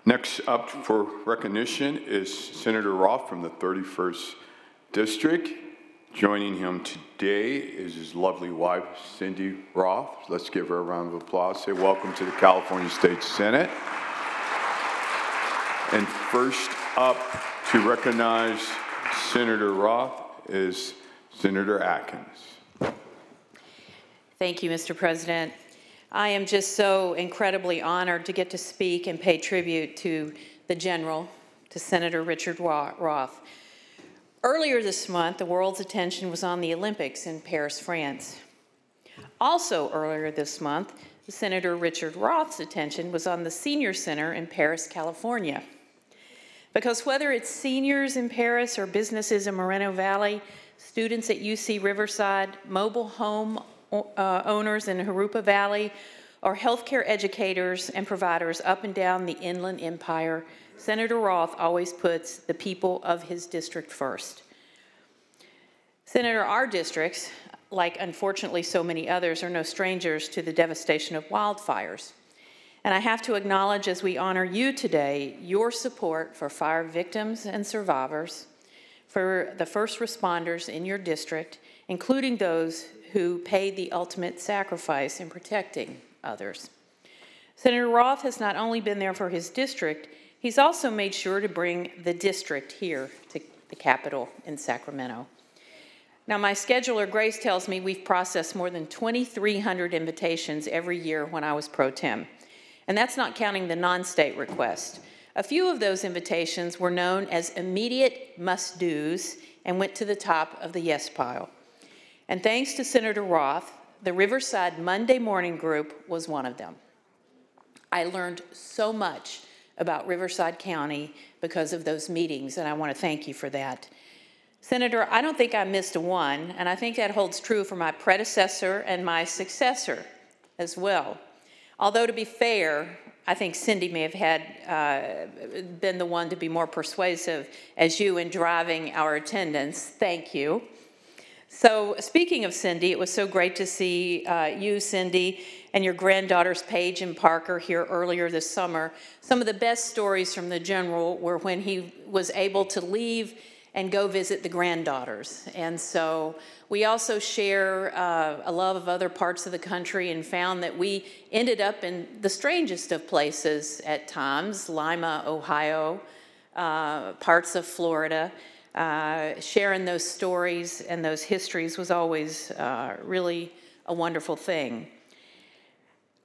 Next up for recognition is Senator Roth from the 31st District. Joining him today is his lovely wife, Cindy Roth. Let's give her a round of applause. Say welcome to the California State Senate. And first up to recognize Senator Roth is Senator Atkins. Thank you, Mr. President. I am just so incredibly honored to get to speak and pay tribute to the General, to Senator Richard Roth. Earlier this month, the world's attention was on the Olympics in Paris, France. Also earlier this month, Senator Richard Roth's attention was on the Senior Center in Paris, California. Because whether it's seniors in Paris or businesses in Moreno Valley, students at UC Riverside, mobile home owners in Jurupa Valley, or healthcare educators and providers up and down the Inland Empire, Senator Roth always puts the people of his district first. Senator, our districts, like unfortunately so many others, are no strangers to the devastation of wildfires. And I have to acknowledge, as we honor you today, your support for fire victims and survivors, for the first responders in your district, including those who paid the ultimate sacrifice in protecting others. Senator Roth has not only been there for his district, he's also made sure to bring the district here to the Capitol in Sacramento. Now, my scheduler, Grace, tells me we've processed more than 2,300 invitations every year when I was pro tem. And that's not counting the non-state requests. A few of those invitations were known as immediate must-dos and went to the top of the yes pile. And thanks to Senator Roth, the Riverside Monday Morning Group was one of them. I learned so much about Riverside County because of those meetings, and I want to thank you for that. Senator, I don't think I missed a one, and I think that holds true for my predecessor and my successor as well. Although, to be fair, I think Cindy may have had been the one to be more persuasive as you in driving our attendance. Thank you. So, speaking of Cindy, it was so great to see you, Cindy, and your granddaughters, Paige and Parker, here earlier this summer. Some of the best stories from the General were when he was able to leave and go visit the granddaughters. And so we also share a love of other parts of the country and found that we ended up in the strangest of places at times, Lima, Ohio, parts of Florida. Sharing those stories and those histories was always really a wonderful thing.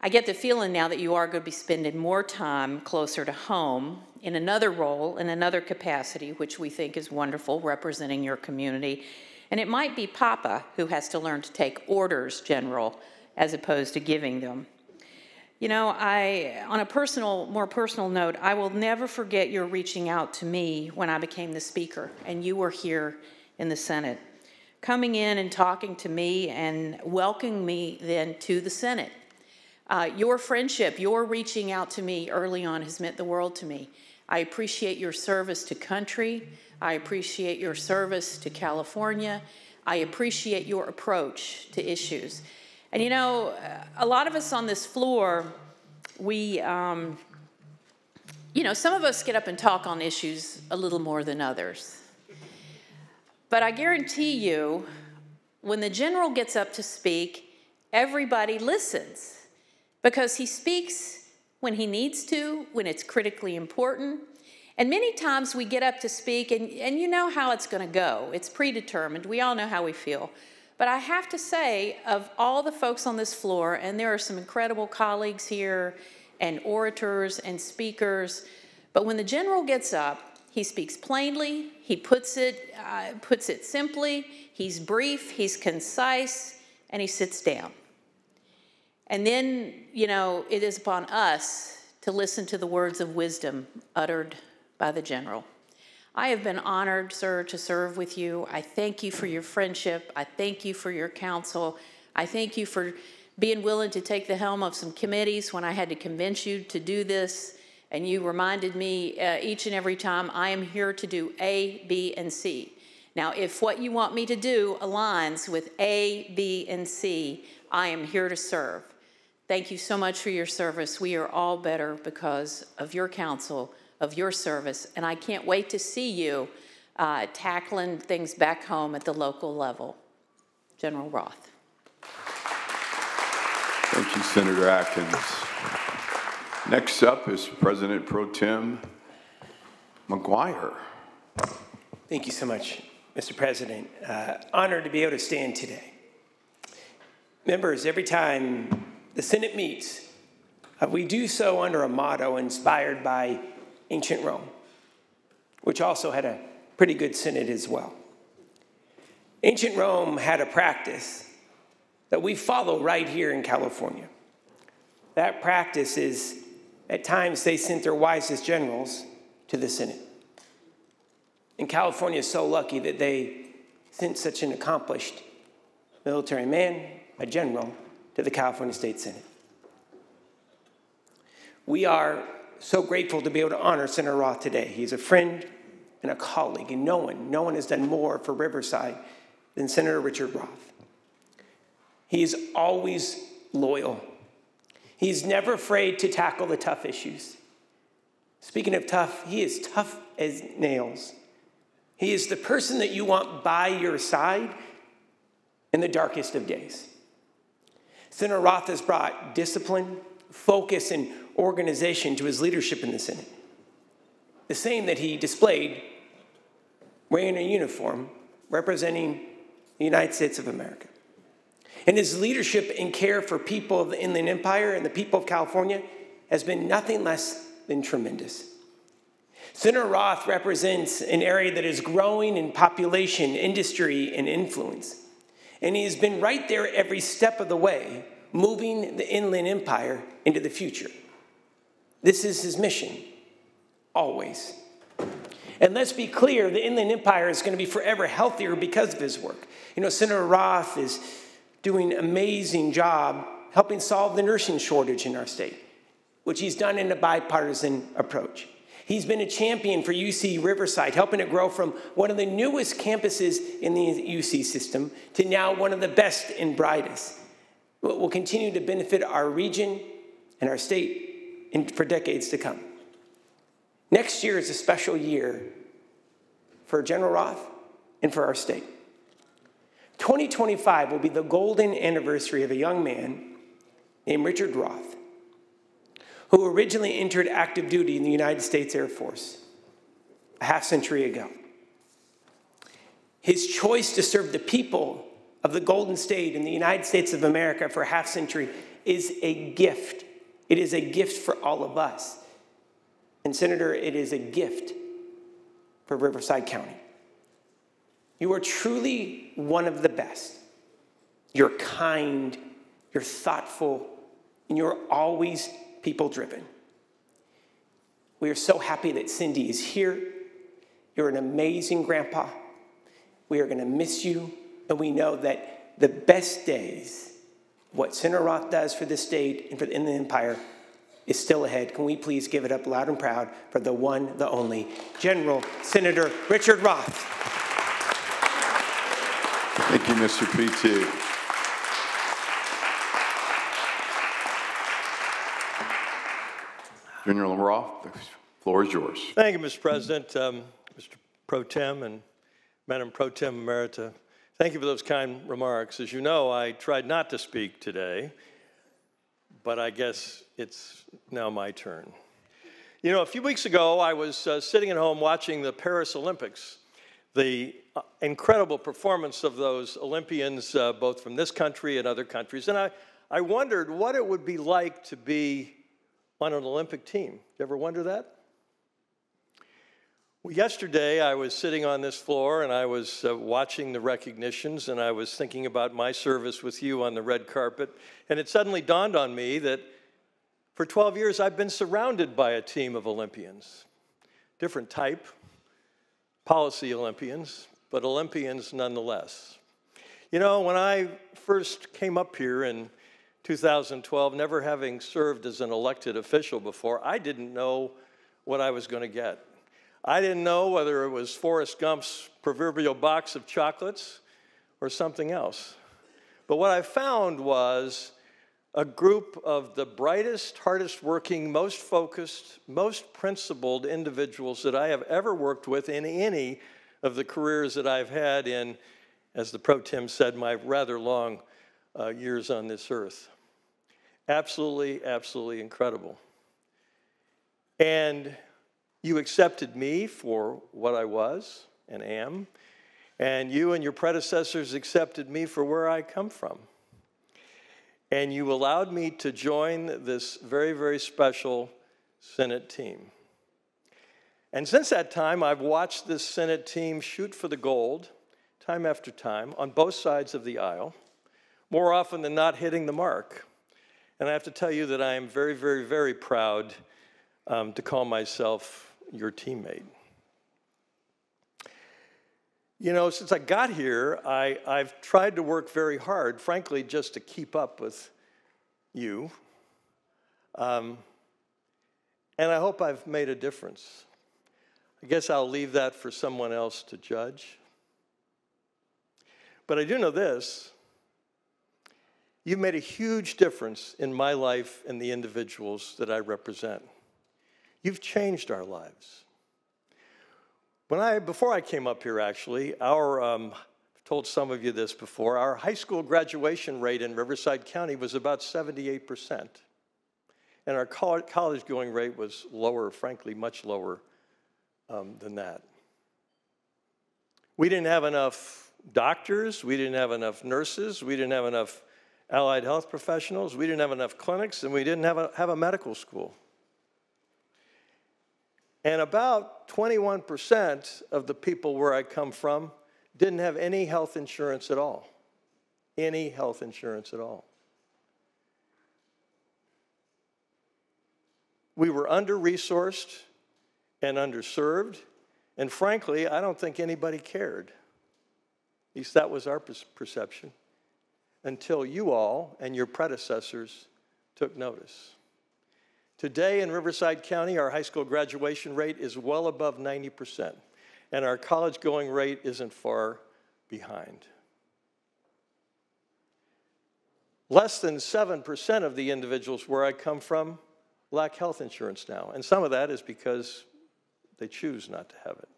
I get the feeling now that you are going to be spending more time closer to home in another role, in another capacity, which we think is wonderful, representing your community. And it might be Papa who has to learn to take orders, General, as opposed to giving them. You know, on a more personal note, I will never forget your reaching out to me when I became the Speaker and you were here in the Senate, coming in and talking to me and welcoming me then to the Senate. Your friendship, your reaching out to me early on has meant the world to me. I appreciate your service to country. I appreciate your service to California. I appreciate your approach to issues. And you know, a lot of us on this floor, we, some of us get up and talk on issues a little more than others. But I guarantee you, when the General gets up to speak, everybody listens because he speaks when he needs to, when it's critically important. And many times we get up to speak and you know how it's going to go. It's predetermined. We all know how we feel. But I have to say, of all the folks on this floor, and there are some incredible colleagues here and orators and speakers, but when the General gets up, he speaks plainly, he puts it simply, he's brief, he's concise, and he sits down. And then, you know, it is upon us to listen to the words of wisdom uttered by the General. I have been honored, sir, to serve with you. I thank you for your friendship. I thank you for your counsel. I thank you for being willing to take the helm of some committees when I had to convince you to do this. And you reminded me each and every time, I am here to do A, B, and C. Now, if what you want me to do aligns with A, B, and C, I am here to serve. Thank you so much for your service. We are all better because of your counsel, of your service, and I can't wait to see you tackling things back home at the local level. General Roth. Thank you, Senator Atkins. Next up is President Pro Tem McGuire. Thank you so much, Mr. President. Honored to be able to stand today. Members, every time the Senate meets, we do so under a motto inspired by ancient Rome, which also had a pretty good Senate as well. Ancient Rome had a practice that we follow right here in California. That practice is, at times, they sent their wisest generals to the Senate. And California is so lucky that they sent such an accomplished military man, a general, to the California State Senate. We are so grateful to be able to honor Senator Roth today. He's a friend and a colleague, and no one has done more for Riverside than Senator Richard Roth. He is always loyal. He's never afraid to tackle the tough issues. Speaking of tough, he is tough as nails. He is the person that you want by your side in the darkest of days. Senator Roth has brought discipline, focus, and organization to his leadership in the Senate. The same that he displayed wearing a uniform representing the United States of America. And his leadership and care for people of the Inland Empire and the people of California has been nothing less than tremendous. Senator Roth represents an area that is growing in population, industry, and influence. And he has been right there every step of the way, moving the Inland Empire into the future. This is his mission, always. And let's be clear, the Inland Empire is going to be forever healthier because of his work. You know, Senator Roth is doing an amazing job helping solve the nursing shortage in our state, which he's done in a bipartisan approach. He's been a champion for UC Riverside, helping it grow from one of the newest campuses in the UC system to now one of the best and brightest. It will continue to benefit our region and our state for decades to come. Next year is a special year for General Roth and for our state. 2025 will be the golden anniversary of a young man named Richard Roth, who originally entered active duty in the United States Air Force a half-century ago. His choice to serve the people of the Golden State in the United States of America for a half-century is a gift. It is a gift for all of us. And Senator, it is a gift for Riverside County. You are truly one of the best. You're kind, you're thoughtful, and you're always people-driven. We are so happy that Cindy is here. You're an amazing grandpa. We are going to miss you, and we know that the best days, what Senator Roth does for this state and for the Inland Empire, is still ahead. Can we please give it up loud and proud for the one, the only, General Senator Richard Roth. Thank you, Mr. P.T. General Roth, the floor is yours. Thank you, Mr. President, Mr. Pro Tem and Madam Pro Tem Emerita. Thank you for those kind remarks. As you know, I tried not to speak today, but I guess it's now my turn. You know, a few weeks ago, I was sitting at home watching the Paris Olympics, the incredible performance of those Olympians, both from this country and other countries, and I wondered what it would be like to be on an Olympic team. You ever wonder that? Well, yesterday I was sitting on this floor and I was watching the recognitions and I was thinking about my service with you on the red carpet, and it suddenly dawned on me that for 12 years I've been surrounded by a team of Olympians. Different type, policy Olympians, but Olympians nonetheless. You know, when I first came up here in 2012, never having served as an elected official before, I didn't know what I was going to get. I didn't know whether it was Forrest Gump's proverbial box of chocolates or something else. But what I found was a group of the brightest, hardest working, most focused, most principled individuals that I have ever worked with in any of the careers that I've had in, as the Pro Tem said, my rather long years on this earth. Absolutely, absolutely incredible. And you accepted me for what I was and am, and you and your predecessors accepted me for where I come from. And you allowed me to join this very, very special Senate team. And since that time, I've watched this Senate team shoot for the gold time after time on both sides of the aisle, more often than not hitting the mark. And I have to tell you that I am very, very, very proud to call myself your teammate. You know, since I got here, I've tried to work very hard, frankly, just to keep up with you. And I hope I've made a difference. I guess I'll leave that for someone else to judge. But I do know this. You've made a huge difference in my life and the individuals that I represent. You've changed our lives. Before I came up here, actually, I've told some of you this before, our high school graduation rate in Riverside County was about 78%. And our college going rate was lower, frankly, much lower than that. We didn't have enough doctors, we didn't have enough nurses, we didn't have enough allied health professionals, we didn't have enough clinics, and we didn't have a medical school. And about 21% of the people where I come from didn't have any health insurance at all. Any health insurance at all. We were under-resourced and underserved, and frankly, I don't think anybody cared. At least that was our perception, until you all and your predecessors took notice. Today in Riverside County, our high school graduation rate is well above 90%, and our college going rate isn't far behind. Less than 7% of the individuals where I come from lack health insurance now, and some of that is because they choose not to have it.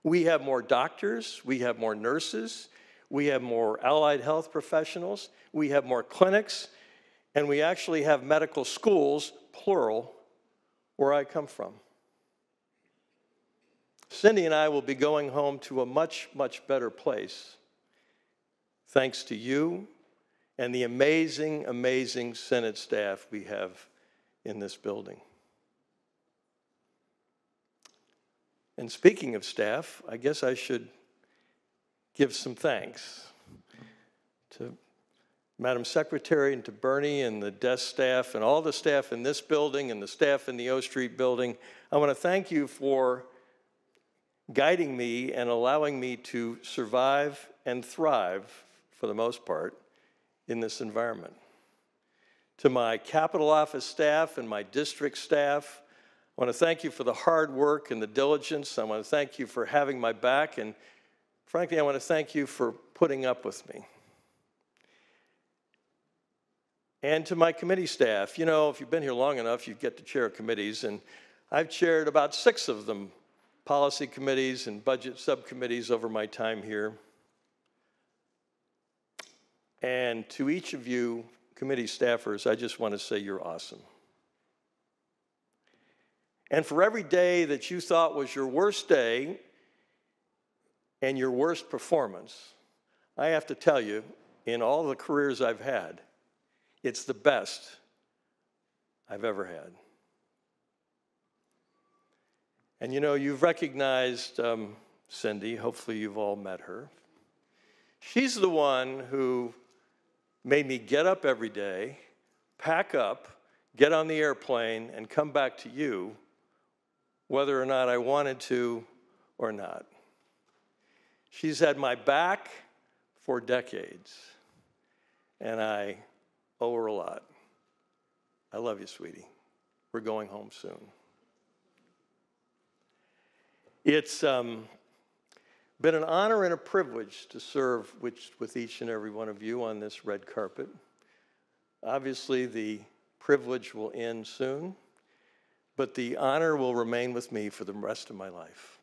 We have more doctors, we have more nurses, we have more allied health professionals, we have more clinics, and we actually have medical schools, plural, where I come from. Cindy and I will be going home to a much, much better place, thanks to you and the amazing, amazing Senate staff we have in this building. And speaking of staff, I guess I should give some thanks to Madam Secretary and to Bernie and the desk staff and all the staff in this building and the staff in the O Street building. I want to thank you for guiding me and allowing me to survive and thrive, for the most part, in this environment. To my Capitol Office staff and my district staff, I want to thank you for the hard work and the diligence. I want to thank you for having my back, and frankly, I want to thank you for putting up with me. And to my committee staff, you know, if you've been here long enough, you get to chair committees, and I've chaired about 6 of them, policy committees and budget subcommittees over my time here. And to each of you committee staffers, I just want to say you're awesome. And for every day that you thought was your worst day and your worst performance, I have to tell you, in all the careers I've had, it's the best I've ever had. And you know, you've recognized Cindy. Hopefully you've all met her. She's the one who made me get up every day, pack up, get on the airplane, and come back to you, whether or not I wanted to or not. She's had my back for decades, and I owe her a lot. I love you, sweetie. We're going home soon. It's been an honor and a privilege to serve with each and every one of you on this red carpet. Obviously, the privilege will end soon, but the honor will remain with me for the rest of my life.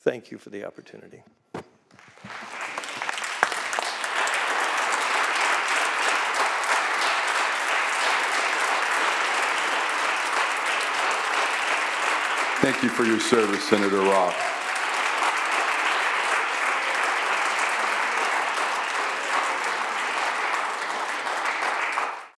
Thank you for the opportunity. Thank you for your service, Senator Roth.